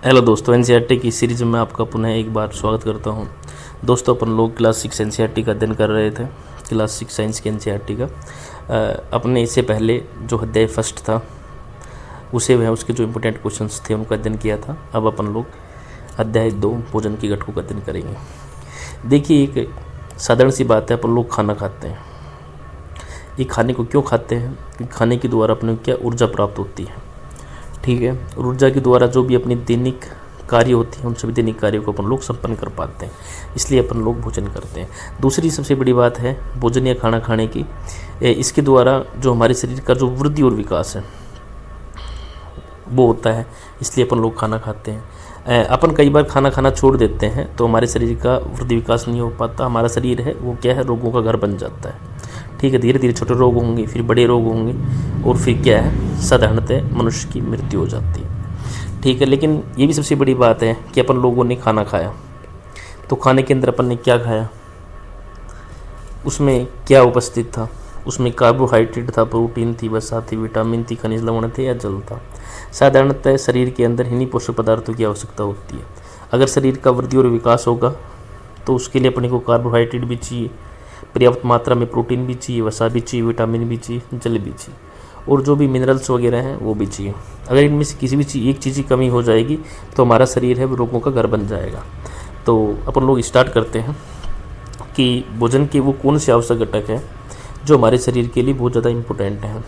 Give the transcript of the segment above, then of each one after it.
Hello दोस्तों, NCERT की series में आपका पुनः एक बार स्वागत करता हूं। दोस्तों, अपन लोग क्लास 6 एनसीईआरटी का अध्ययन कर रहे थे। क्लास 6 साइंस के एनसीईआरटी का अपने इससे पहले जो अध्याय फर्स्ट था उसे वह उसके जो इम्पोर्टेंट क्वेश्चंस थे उनका अध्ययन किया था। अब अपन लोग अध्याय 2 भोजन की घटकों का अध्ययन करेंगे। देखिए, एक साधारण सी बात है, अपन लोग खाना खाते हैं। ये खाने को क्यों खाते हैं कि खाने के द्वारा अपने को क्या ऊर्जा प्राप्त होती है। ठीक है, ऊर्जा के द्वारा जो भी अपनी दैनिक कार्य होती है उन सभी दैनिक कार्यों को अपन लोग संपन्न कर पाते हैं, इसलिए अपन लोग भोजन करते हैं। दूसरी सबसे बड़ी बात है भोजन या खाना खाने की, इसके द्वारा जो हमारे शरीर का जो वृद्धि और विकास है वो होता है, इसलिए अपन लोग खाना खाते हैं। अपन कई बार खाना खाना छोड़ देते हैं तो हमारे शरीर का वृद्धि विकास नहीं हो पाता। हमारा शरीर है वो क्या है, रोगों का घर बन जाता है। ठीक है, धीरे धीरे छोटे रोग होंगे, फिर बड़े रोग होंगे और फिर क्या है, साधारणतः मनुष्य की मृत्यु हो जाती है। ठीक है, लेकिन ये भी सबसे बड़ी बात है कि अपन लोगों ने खाना खाया तो खाने के अंदर अपन ने क्या खाया, उसमें क्या उपस्थित था। उसमें कार्बोहाइड्रेट था, प्रोटीन थी, वसा थी, विटामिन थी, खनिज लवण थे या जल था। साधारणतः शरीर के अंदर इन्हीं पोषक पदार्थों की आवश्यकता होती है। अगर शरीर का वृद्धि और विकास होगा तो उसके लिए अपने को कार्बोहाइड्रेट भी चाहिए, पर्याप्त मात्रा में प्रोटीन भी चाहिए, वसा भी चाहिए, विटामिन भी चाहिए, जल भी चाहिए और जो भी मिनरल्स वगैरह हैं वो भी चाहिए। अगर इनमें से किसी भी एक चीज़ की कमी हो जाएगी तो हमारा शरीर है वो रोगों का घर बन जाएगा। तो अपन लोग स्टार्ट करते हैं कि भोजन के वो कौन से आवश्यक घटक हैं जो हमारे शरीर के लिए बहुत ज़्यादा इम्पोर्टेंट हैं।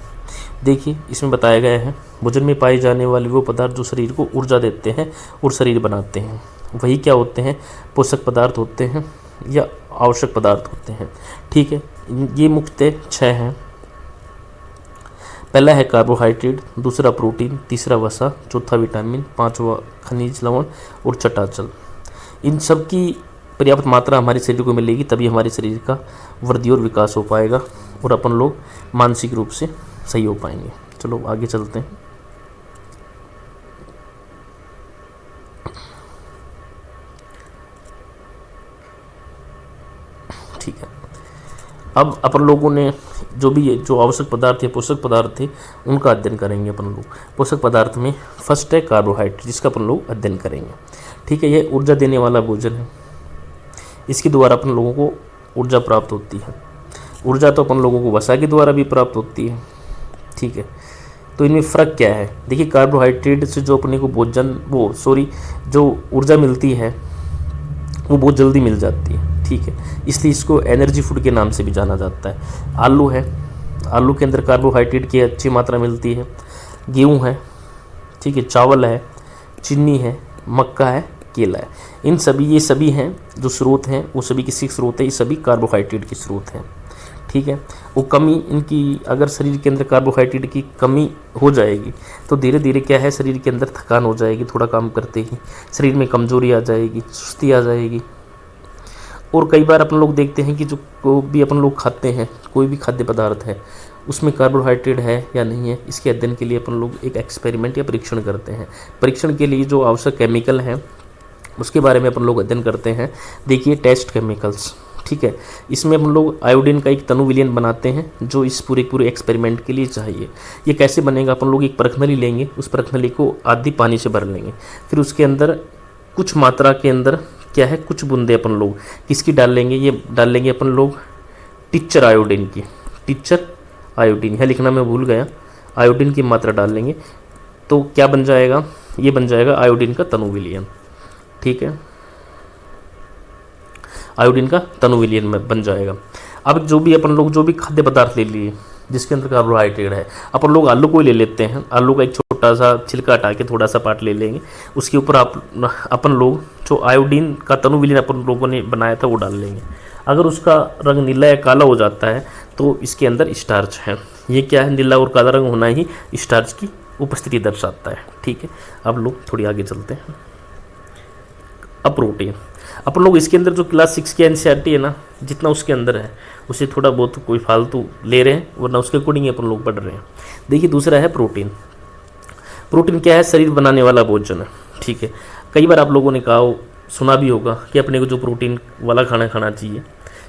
देखिए, इसमें बताया गया है भोजन में पाए जाने वाले वो पदार्थ जो शरीर को ऊर्जा देते हैं और शरीर बनाते हैं, वही क्या होते हैं, पोषक पदार्थ होते हैं या आवश्यक पदार्थ होते हैं। ठीक है, ये मुख्यतः 6 हैं। पहला है कार्बोहाइड्रेट, दूसरा प्रोटीन, तीसरा वसा, चौथा विटामिन, पांचवा खनिज लवण और छठा जल। इन सब की पर्याप्त मात्रा हमारे शरीर को मिलेगी तभी हमारे शरीर का वृद्धि और विकास हो पाएगा और अपन लोग मानसिक रूप से सही हो पाएंगे। चलो आगे चलते हैं। ठीक है, अब अपन लोगों ने जो भी जो आवश्यक पदार्थ या पोषक पदार्थ थे उनका अध्ययन करेंगे अपन लोग। पोषक पदार्थ में फर्स्ट है कार्बोहाइड्रेट, जिसका अपन लोग अध्ययन करेंगे। ठीक है, यह ऊर्जा देने वाला भोजन है। इसके द्वारा अपन लोगों को ऊर्जा प्राप्त होती है। ऊर्जा तो अपन लोगों को वसा के द्वारा भी प्राप्त होती है। ठीक है, तो इनमें फ़र्क क्या है। देखिए, कार्बोहाइड्रेट से जो अपने को जो ऊर्जा मिलती है वो बहुत जल्दी मिल जाती है। ठीक है, इसलिए इसको एनर्जी फूड के नाम से भी जाना जाता है। आलू है, आलू के अंदर कार्बोहाइड्रेट की अच्छी मात्रा मिलती है। गेहूँ है, ठीक है, चावल है, चीनी है, मक्का है, केला है। ये सभी हैं जो स्रोत हैं, वो सभी किसी स्रोत है, ये सभी कार्बोहाइड्रेट के स्रोत हैं। ठीक है, वो कमी इनकी, अगर शरीर के अंदर कार्बोहाइड्रेट की कमी हो जाएगी तो धीरे धीरे क्या है, शरीर के अंदर थकान हो जाएगी, थोड़ा काम करते ही शरीर में कमजोरी आ जाएगी, सुस्ती आ जाएगी। और कई बार अपन लोग देखते हैं कि जो भी अपन लोग खाते हैं, कोई भी खाद्य पदार्थ है उसमें कार्बोहाइड्रेट है या नहीं है, इसके अध्ययन के लिए अपन लोग एक एक्सपेरिमेंट या परीक्षण करते हैं। परीक्षण के लिए जो आवश्यक केमिकल हैं उसके बारे में अपन लोग अध्ययन करते हैं। देखिए, टेस्ट केमिकल्स। ठीक है, इसमें हम लोग आयोडीन का एक तनु विलयन बनाते हैं जो इस पूरे एक्सपेरिमेंट के लिए चाहिए। ये कैसे बनेगा, अपन लोग एक परखनली लेंगे, उस परखनली को आधी पानी से भर लेंगे, फिर उसके अंदर कुछ मात्रा के अंदर क्या है, कुछ बूंदे अपन लोग किसकी डाल लेंगे, ये डाल लेंगे अपन लोग टिच्चर आयोडीन की। टिच्चर आयोडीन है, लिखना मैं भूल गया, आयोडीन की मात्रा डाल लेंगे तो क्या बन जाएगा, ये बन जाएगा आयोडीन का तनु विलयन। ठीक है, आयोडीन का तनु विलयन में बन जाएगा। अब जो भी अपन लोग जो भी खाद्य पदार्थ ले लिए जिसके अंदर कार्बोहाइड्रेट है, अपन लोग आलू को ही ले लेते हैं। आलू का एक छोटा सा छिलका हटा के थोड़ा सा पार्ट ले लेंगे, उसके ऊपर अपन लोग जो आयोडीन का तनु विलयन अपन लोगों ने बनाया था वो डाल लेंगे। अगर उसका रंग नीला या काला हो जाता है तो इसके अंदर स्टार्च है। ये क्या है, नीला और काला रंग होना ही स्टार्च की उपस्थिति दर्शाता है। ठीक है, अब लोग थोड़ी आगे चलते हैं। अब प्रोटीन, अपन लोग इसके अंदर जो क्लास 6 की एनसीईआरटी है ना, जितना उसके अंदर है उसे थोड़ा बहुत कोई फालतू ले रहे हैं वरना उसके अकॉर्डिंग अपन लोग पढ़ रहे हैं। देखिए, दूसरा है प्रोटीन। प्रोटीन क्या है, शरीर बनाने वाला भोजन है। ठीक है, कई बार आप लोगों ने सुना भी होगा कि अपने को जो प्रोटीन वाला खाना खाना चाहिए,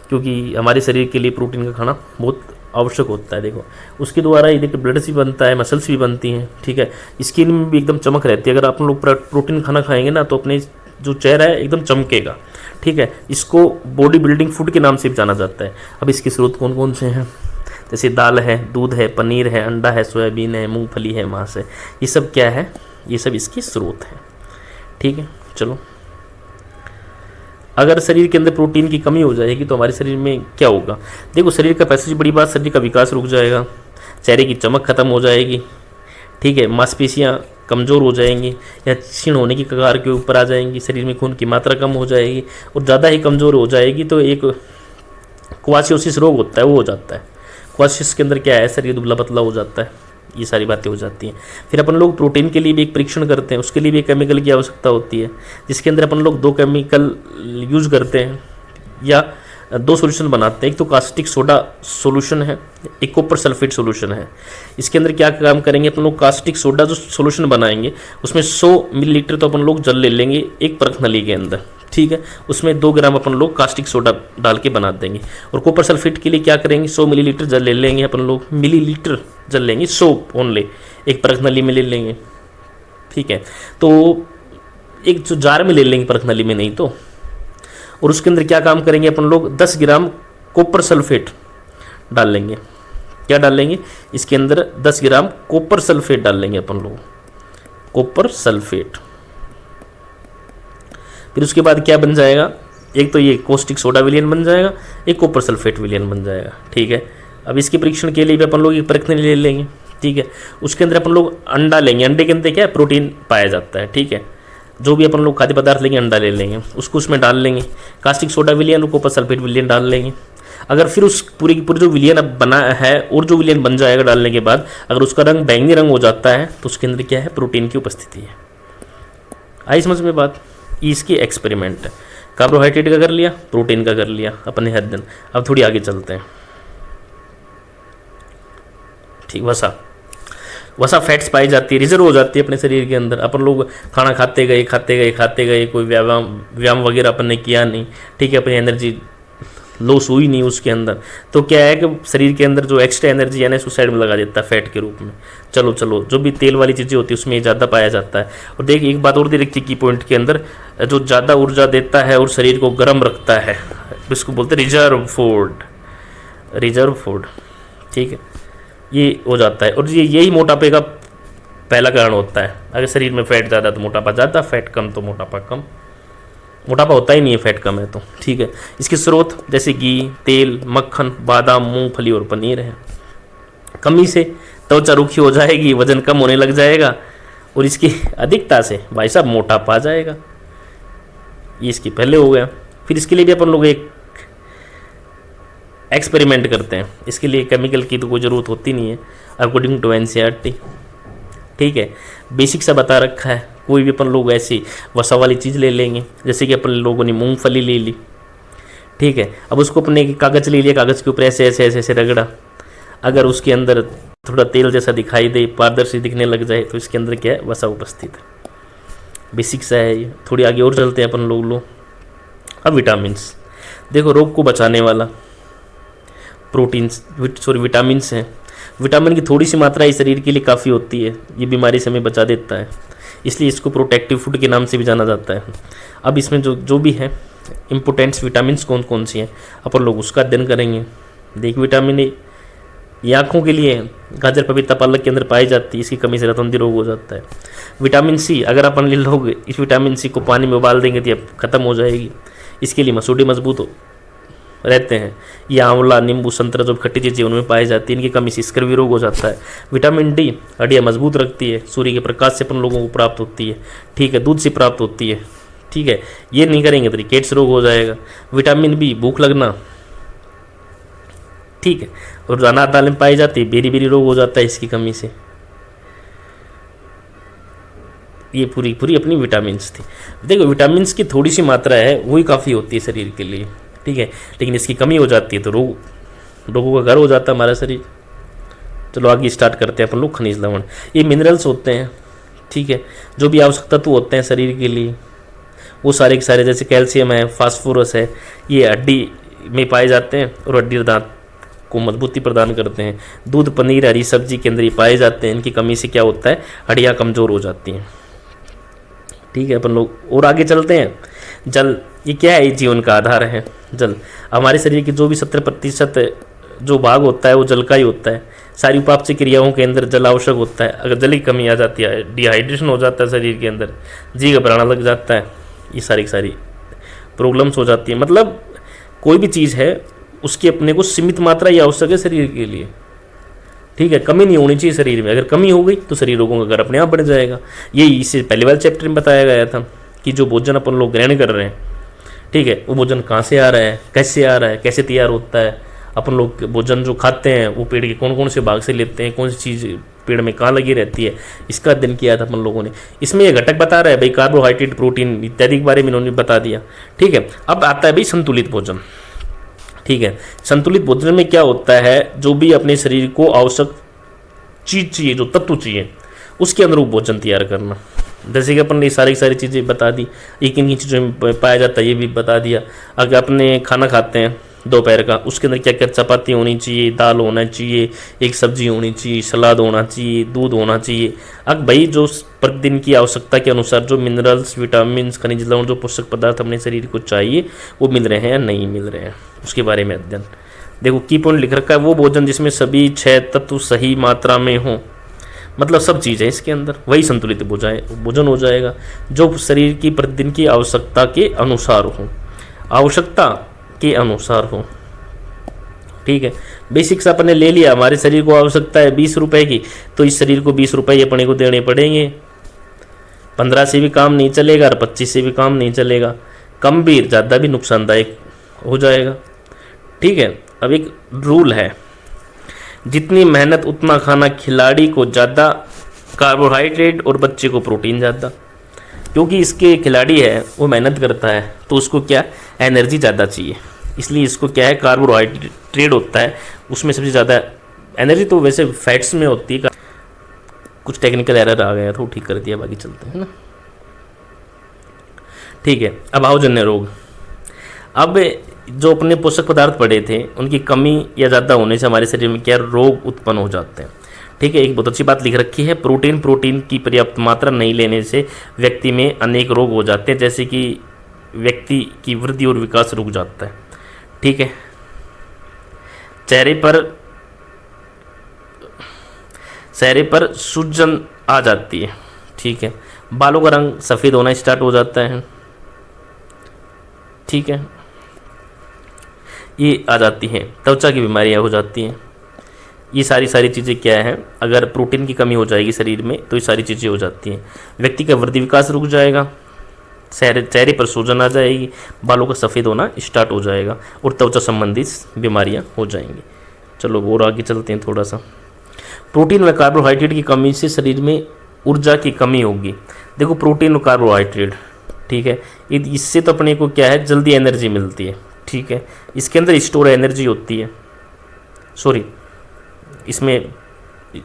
क्योंकि हमारे शरीर के लिए प्रोटीन का खाना बहुत आवश्यक होता है। देखो उसके द्वारा ये देखो ब्लड्स भी बनता है, मसल्स भी बनती हैं, ठीक है, स्किन में भी एकदम चमक रहती है। अगर आप लोग प्रोटीन खाना खाएंगे ना तो अपने जो चेहरा है एकदम चमकेगा, ठीक है। इसको बॉडी बिल्डिंग फूड के नाम से भी जाना जाता है। अब इसके स्रोत कौन कौन से हैं, जैसे दाल है, दूध है, पनीर है, अंडा है, सोयाबीन है, मूंगफली है, मांस है, ये सब क्या है, ये सब इसके स्रोत हैं, ठीक है। चलो, अगर शरीर के अंदर प्रोटीन की कमी हो जाएगी तो हमारे शरीर में क्या होगा। देखो शरीर का पैसे बड़ी बात, शरीर का विकास रुक जाएगा, चेहरे की चमक खत्म हो जाएगी, ठीक है, मांसपेशियाँ कमज़ोर हो जाएंगी या क्षीण होने की कगार के ऊपर आ जाएंगी, शरीर में खून की मात्रा कम हो जाएगी और ज़्यादा ही कमज़ोर हो जाएगी तो एक क्वाशियोसिस रोग होता है वो हो जाता है। क्वाशियोसिस के अंदर क्या है, शरीर दुबला पतला हो जाता है, ये सारी बातें हो जाती हैं। फिर अपन लोग प्रोटीन के लिए भी एक परीक्षण करते हैं, उसके लिए भी एक केमिकल की आवश्यकता होती है, जिसके अंदर अपन लोग 2 केमिकल यूज करते हैं या 2 सॉल्यूशन बनाते हैं। एक तो कास्टिक सोडा सॉल्यूशन है, एक कॉपर सल्फेट सॉल्यूशन है। इसके अंदर क्या काम करेंगे अपन लोग, कास्टिक सोडा जो सॉल्यूशन बनाएंगे उसमें 100 मिलीलीटर तो अपन लोग जल ले लेंगे एक परख नली के अंदर, ठीक है, उसमें 2 ग्राम अपन लोग कास्टिक सोडा डाल के बना देंगे। और कॉपर सल्फेट के लिए क्या करेंगे, 100 मिलीलीटर जल ले लेंगे अपन लोग, मिलीलीटर जल लेंगे, 100 ओनली एक परख नली में ले लेंगे, ठीक है। तो एक जो जार में ले लेंगे परख नली में नहीं तो, और उसके अंदर क्या काम करेंगे अपन लोग, 10 ग्राम कॉपर सल्फेट डाल लेंगे। क्या डाल लेंगे, इसके अंदर 10 ग्राम कॉपर सल्फेट डाल लेंगे अपन लोग, कॉपर सल्फेट। फिर उसके बाद क्या बन जाएगा, एक तो ये कॉस्टिक सोडा विलियन बन जाएगा, एक कॉपर सल्फेट विलियन बन जाएगा, ठीक है। अब इसके परीक्षण के लिए भी अपन लोग एक परखने ले लेंगे, ठीक है। उसके अंदर अपन लोग अंडा लेंगे, अंडे के अंदर क्या है, प्रोटीन पाया जाता है, ठीक है। जो भी अपन लोग खाद्य पदार्थ लेंगे अंडा ले लेंगे, उसको उसमें डाल लेंगे, कास्टिक सोडा विलियन और कॉपर सल्फेट विलियन डाल लेंगे। अगर फिर उस पूरी की पूरी जो विलियन अब बना है और जो विलियन बन जाएगा डालने के बाद, अगर उसका रंग बैंगनी रंग हो जाता है तो उसके अंदर क्या है, प्रोटीन की उपस्थिति है। आई समझ में बात, इसकी एक्सपेरिमेंट है। कार्बोहाइड्रेट का कर लिया, प्रोटीन का कर लिया अपने हर दिन। अब थोड़ी आगे चलते हैं, ठीक। वसा फैट्स पाई जाती है, रिजर्व हो जाती है अपने शरीर के अंदर। अपन लोग खाना खाते गए, कोई व्यायाम वगैरह अपन ने किया नहीं, ठीक है, अपनी एनर्जी लॉस हुई नहीं उसके अंदर, तो क्या है कि शरीर के अंदर जो एक्स्ट्रा एनर्जी है ना उसको साइड में लगा देता है फैट के रूप में। चलो जो भी तेल वाली चीज़ें होती है उसमें ज़्यादा पाया जाता है। और देखिए एक बात और दे रखी की पॉइंट के अंदर, जो ज़्यादा ऊर्जा देता है और शरीर को गर्म रखता है, इसको बोलते हैं रिजर्व फूड, ठीक है, ये हो जाता है। और यही मोटापे का पहला कारण होता है। अगर शरीर में फैट ज़्यादा तो मोटापा ज़्यादा, फैट कम तो मोटापा कम। मोटापा होता ही नहीं है फैट कम है तो, ठीक है। इसके स्रोत जैसे घी, तेल, मक्खन, बादाम, मूंगफली और पनीर है। कमी से त्वचा रूखी हो जाएगी, वजन कम होने लग जाएगा, और इसकी अधिकता से भाई साहब मोटापा आ जाएगा। ये इसकी पहले हो गया। फिर इसके लिए भी अपन लोग एक एक्सपेरिमेंट करते हैं। इसके लिए केमिकल की तो कोई ज़रूरत होती नहीं है अकॉर्डिंग टू NCERT, ठीक है। बेसिक सा बता रखा है। कोई भी अपन लोग ऐसी वसा वाली चीज़ ले लेंगे, जैसे कि अपन लोगों ने मूंगफली ले ली, ठीक है। अब उसको अपने कागज़ ले लिया, कागज़ के ऊपर ऐसे रगड़ा। अगर उसके अंदर थोड़ा तेल जैसा दिखाई दे, पारदर्शी दिखने लग जाए, तो इसके अंदर क्या है, वसा उपस्थित है। बेसिक सा है ये। थोड़ी आगे और चलते हैं अपन लोग। अब विटामिन्स, देखो रोग को बचाने वाला विटामिन्स हैं। विटामिन की थोड़ी सी मात्रा इस शरीर के लिए काफ़ी होती है, ये बीमारी से हमें बचा देता है, इसलिए इसको प्रोटेक्टिव फूड के नाम से भी जाना जाता है। अब इसमें जो भी है इम्पोर्टेंट्स विटामिन्स कौन कौन सी हैं अपन लोग उसका अध्ययन करेंगे। देख, विटामिन ए ये आँखों के लिए गाजर, पपीता, पालक के अंदर पाई जाती है, इसकी कमी से रतौंधी रोग हो जाता है। विटामिन सी, अगर अपन लोग इस विटामिन सी को पानी में उबाल देंगे तो ये खत्म हो जाएगी, इसके लिए मसूड़े मजबूत रहते हैं। ये आंवला, नींबू, संतरा जो खट्टी चीज़ें उनमें पाई जाती है, इनकी कमी से स्कर्वी रोग हो जाता है। विटामिन डी हड्डियाँ मजबूत रखती है, सूर्य के प्रकाश से अपन लोगों को प्राप्त होती है, ठीक है, दूध से प्राप्त होती है, ठीक है। ये नहीं करेंगे तो रिकेट्स रोग हो जाएगा। विटामिन बी भूख लगना, ठीक है, और अनार दाल में पाई जाती है, बेरी रोग हो जाता है इसकी कमी से। ये पूरी अपनी विटामिन्स थी। देखो विटामिन्स की थोड़ी सी मात्रा है वही काफ़ी होती है शरीर के लिए, ठीक है, लेकिन इसकी कमी हो जाती है तो रोगों का घर हो जाता है हमारा शरीर। चलो आगे स्टार्ट करते हैं अपन लोग। खनिज लवण, ये मिनरल्स होते हैं, ठीक है, जो भी आवश्यक तत्व होते हैं शरीर के लिए वो सारे के सारे, जैसे कैल्शियम है, फास्फोरस है, ये हड्डी में पाए जाते हैं और हड्डी दांत को मजबूती प्रदान करते हैं। दूध, पनीर, हरी सब्जी के अंदर ये पाए जाते हैं। इनकी कमी से क्या होता है, हड्डियाँ कमज़ोर हो जाती हैं। ठीक है, अपन लोग और आगे चलते हैं। जल, ये क्या है, ये जीवन का आधार है। जल, हमारे शरीर के जो भी 70% जो भाग होता है वो जल का ही होता है। सारी उपापचय क्रियाओं के अंदर जल आवश्यक होता है। अगर जल की कमी आ जाती है, डिहाइड्रेशन हो जाता है शरीर के अंदर, जी घबराना लग जाता है, ये सारी प्रॉब्लम्स हो जाती है। मतलब कोई भी चीज़ है उसकी अपने को सीमित मात्रा ही आवश्यक है शरीर के लिए। ठीक है, कमी नहीं होनी चाहिए शरीर में। अगर कमी हो गई तो शरीर रोगों का घर अपने आप बढ़ जाएगा। ये इससे पहले वाले चैप्टर में बताया गया था कि जो भोजन अपन लोग ग्रहण कर रहे हैं, ठीक है, वो भोजन कहाँ से आ रहा है, कैसे आ रहा है, कैसे तैयार होता है। अपन लोग भोजन जो खाते हैं वो पेड़ के कौन कौन से भाग से लेते हैं, कौन सी चीज़ पेड़ में कहाँ लगी रहती है, इसका अध्ययन किया था अपन लोगों ने। इसमें ये घटक बता रहा है भाई, कार्बोहाइड्रेट, प्रोटीन इत्यादि के बारे में इन्होंने बता दिया। ठीक है, अब आता है भाई संतुलित भोजन। ठीक है, संतुलित भोजन में क्या होता है, जो भी अपने शरीर को आवश्यक चीज़ चाहिए, जो तत्व चाहिए, उसके अनुरूप भोजन तैयार करना। जैसे कि अपन ने सारी चीज़ें बता दी, एक इन चीज़ों में पाया जाता है ये भी बता दिया। अगर अपने खाना खाते हैं दोपहर का, उसके अंदर क्या क्या चपाती होनी चाहिए, दाल होना चाहिए, एक सब्जी होनी चाहिए, सलाद होना चाहिए, दूध होना चाहिए। अब भाई जो प्रतिदिन की आवश्यकता के अनुसार जो मिनरल्स, विटामिन, खनिज लवण, जो पोषक पदार्थ अपने शरीर को चाहिए वो मिल रहे हैं या नहीं मिल रहे हैं, उसके बारे में अध्ययन। देखो की पॉइंट लिख रखा है, वो भोजन जिसमें सभी 6 तत्व सही मात्रा में हो, मतलब सब चीज़ें इसके अंदर, वही संतुलित भोजन हो जाएगा, जो शरीर की प्रतिदिन की आवश्यकता के अनुसार हो, आवश्यकता के अनुसार हो। ठीक है, बेसिक्स अपने ले लिया। हमारे शरीर को आवश्यकता है 20 रुपए की, तो इस शरीर को 20 रुपए अपने को देने पड़ेंगे। 15 से भी काम नहीं चलेगा और 25 से भी काम नहीं चलेगा, कम भी ज़्यादा भी नुकसानदायक हो जाएगा। ठीक है, अब एक रूल है, जितनी मेहनत उतना खाना, खिलाड़ी को ज़्यादा कार्बोहाइड्रेट और बच्चे को प्रोटीन ज़्यादा। क्योंकि इसके खिलाड़ी है वो मेहनत करता है तो उसको क्या एनर्जी ज़्यादा चाहिए, इसलिए इसको क्या है कार्बोहाइड्रेट होता है उसमें सबसे ज़्यादा एनर्जी। तो वैसे फैट्स में होती है, कुछ टेक्निकल एरर आ गया तो ठीक कर दिया, बाकी चलते हैं ना। ठीक है, अभावजन्य रोग। अब जो अपने पोषक पदार्थ पड़े थे उनकी कमी या ज़्यादा होने से हमारे शरीर में क्या रोग उत्पन्न हो जाते हैं। ठीक है, एक बहुत अच्छी बात लिख रखी है, प्रोटीन की पर्याप्त मात्रा नहीं लेने से व्यक्ति में अनेक रोग हो जाते हैं, जैसे कि व्यक्ति की वृद्धि और विकास रुक जाता है। ठीक है, चेहरे पर सूजन आ जाती है। ठीक है, बालों का रंग सफ़ेद होना स्टार्ट हो जाता है। ठीक है, ये आ जाती हैं, त्वचा की बीमारियां हो जाती हैं। ये सारी चीज़ें क्या है, अगर प्रोटीन की कमी हो जाएगी शरीर में तो ये सारी चीज़ें हो जाती हैं। व्यक्ति का वृद्धि विकास रुक जाएगा, चेहरे पर सूजन आ जाएगी, बालों का सफ़ेद होना स्टार्ट हो जाएगा और त्वचा संबंधित बीमारियां हो जाएंगी। चलो और आगे चलते हैं थोड़ा सा। प्रोटीन व कार्बोहाइड्रेट की कमी से शरीर में ऊर्जा की कमी होगी। देखो प्रोटीन और कार्बोहाइड्रेट, ठीक है, इससे तो अपने को क्या है जल्दी एनर्जी मिलती है। ठीक है, इसके अंदर स्टोर एनर्जी होती है, सॉरी इसमें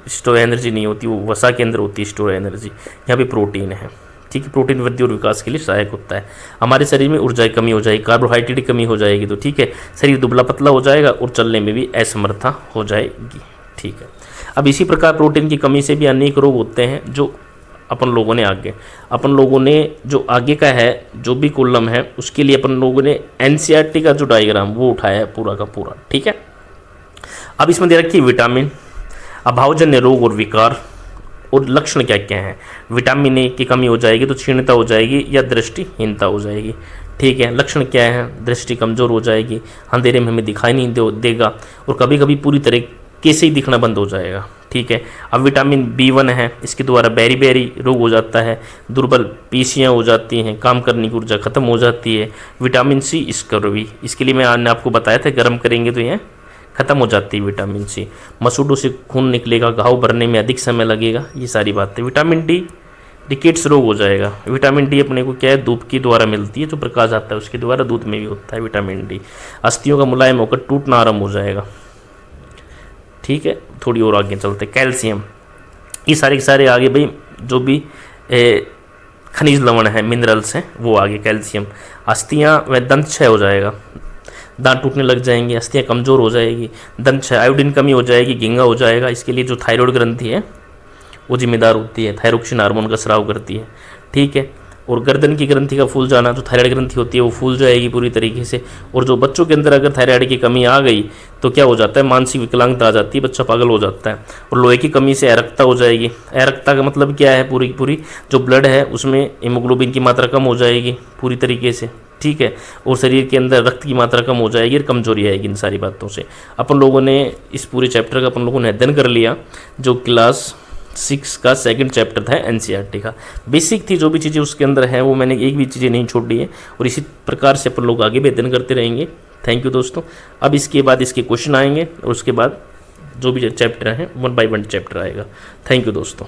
स्टोर एनर्जी नहीं होती, वो वसा के अंदर होती है स्टोर एनर्जी। यहाँ पे प्रोटीन है। ठीक है, प्रोटीन वृद्धि और विकास के लिए सहायक होता है। हमारे शरीर में ऊर्जा की कमी हो जाएगी, कार्बोहाइड्रेट की कमी हो जाएगी तो ठीक है शरीर दुबला पतला हो जाएगा और चलने में भी असमर्थता हो जाएगी। ठीक है, अब इसी प्रकार प्रोटीन की कमी से भी अनेक रोग होते हैं जो अपन लोगों ने जो आगे का है जो भी कॉलम है उसके लिए अपन लोगों ने एनसीईआरटी का जो डायग्राम वो उठाया है पूरा का पूरा। ठीक है, अब इसमें दे रखी है विटामिन, अभावजन्य रोग और विकार और लक्षण क्या क्या हैं। विटामिन ए की कमी हो जाएगी तो क्षीणता हो जाएगी या दृष्टिहीनता हो जाएगी। ठीक है, लक्षण क्या है, दृष्टि कमज़ोर हो जाएगी, अंधेरे में हमें दिखाई नहीं देगा और कभी कभी पूरी तरीके से ही दिखना बंद हो जाएगा। ठीक है, अब विटामिन B1 है, इसके द्वारा बेरी रोग हो जाता है, दुर्बल पेशियाँ हो जाती हैं, काम करने की ऊर्जा खत्म हो जाती है। विटामिन C स्कर्वी, इसके लिए मैंने आपको बताया था गर्म करेंगे तो यह खत्म हो जाती है विटामिन C। मसूड़ों से खून निकलेगा, घाव भरने में अधिक समय लगेगा, ये सारी बातें। विटामिन D रिकेट्स रोग हो जाएगा। विटामिन D अपने को क्या है धूप के द्वारा मिलती है, जो प्रकाश आता है उसके द्वारा दूध में भी होता है विटामिन D। अस्थियों का मुलायम होकर टूटना आरंभ हो जाएगा। ठीक है, थोड़ी और आगे चलते। कैल्शियम, ये सारे आगे भाई जो भी खनिज लवण है, मिनरल्स हैं वो आगे। कैल्शियम, अस्थियाँ व दंत क्षय हो जाएगा, दांत टूटने लग जाएंगे, अस्थियाँ कमज़ोर हो जाएगी, दंत क्षय, आयोडीन कमी हो जाएगी, गिंगा हो जाएगा। इसके लिए जो थायराइड ग्रंथि है वो जिम्मेदार होती है, थायरोक्सिन हार्मोन का स्राव करती है, ठीक है। और गर्दन की ग्रंथि का फूल जाना, जो थायराइड ग्रंथि होती है वो फूल जाएगी पूरी तरीके से। और जो बच्चों के अंदर अगर थायराइड की कमी आ गई तो क्या हो जाता है, मानसिक विकलांगता आ जाती है, बच्चा पागल हो जाता है। और लोहे की कमी से अरक्ता हो जाएगी। अरक्ता का मतलब क्या है, पूरी पूरी जो ब्लड है उसमें हीमोग्लोबिन की मात्रा कम हो जाएगी पूरी तरीके से, ठीक है। और शरीर के अंदर रक्त की मात्रा कम हो जाएगी और कमजोरी आएगी। इन सारी बातों से अपन लोगों ने इस पूरे चैप्टर का अपन लोगों ने अध्ययन कर लिया, जो क्लास 6 का सेकंड चैप्टर था एनसीईआरटी का। बेसिक थी जो भी चीज़ें उसके अंदर हैं, वो मैंने एक भी चीज़ें नहीं छोड़ी है। और इसी प्रकार से अपन लोग आगे भी अध्ययन करते रहेंगे। थैंक यू दोस्तों। अब इसके बाद इसके क्वेश्चन आएंगे और उसके बाद जो भी चैप्टर हैं 1 by 1 चैप्टर आएगा। थैंक यू दोस्तों।